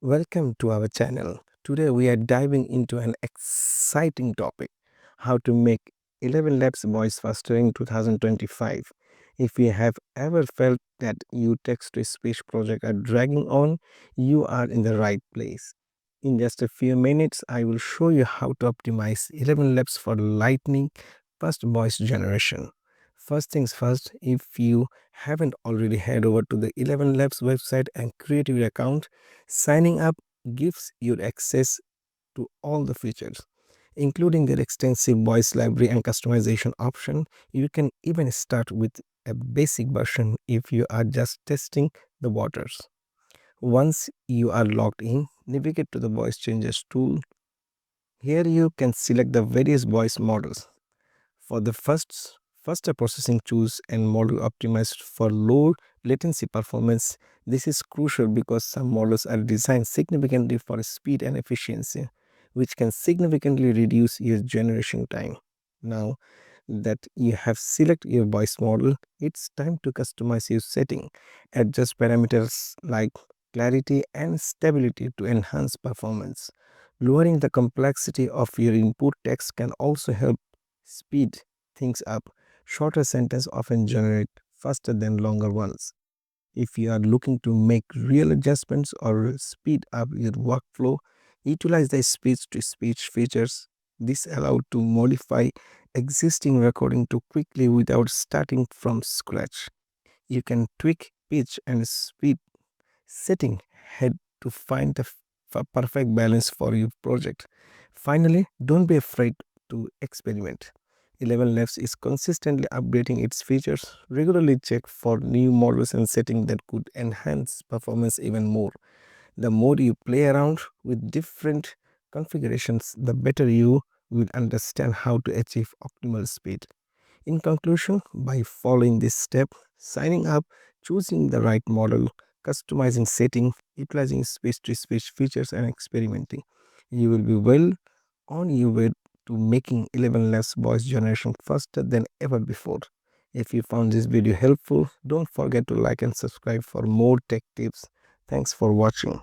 Welcome to our channel. Today we are diving into an exciting topic: how to make Elevenlabs voice faster in 2025. If you have ever felt that your text to speech project are dragging on, you are in the right place. In just a few minutes, I will show you how to optimize Elevenlabs for lightning fast voice generation. First things first, if you haven't already, head over to the Elevenlabs website and create your account. Signing up gives you access to all the features, including their extensive voice library and customization option. You can even start with a basic version if you are just testing the waters. Once you are logged in, navigate to the voice changes tool. Here you can select the various voice models. For the faster processing, choose and model optimized for low latency performance. This is crucial because some models are designed significantly for speed and efficiency, which can significantly reduce your generation time. Now that you have selected your voice model, it's time to customize your setting. Adjust parameters like clarity and stability to enhance performance. Lowering the complexity of your input text can also help speed things up. Shorter sentences often generate faster than longer ones. If you are looking to make real adjustments or speed up your workflow, utilize the speech to speech features. This allows to modify existing recording too quickly without starting from scratch. You can tweak pitch and speed setting head to find the perfect balance for your project. Finally, don't be afraid to experiment. Elevenlabs is consistently updating its features. Regularly check for new models and settings that could enhance performance even more. The more you play around with different configurations, the better you will understand how to achieve optimal speed. In conclusion, by following this step, signing up, choosing the right model, customizing setting, utilizing speech-to-speech features and experimenting, you will be well on your way to making Elevenlabs voice generation faster than ever before. If you found this video helpful, don't forget to like and subscribe for more tech tips. Thanks for watching.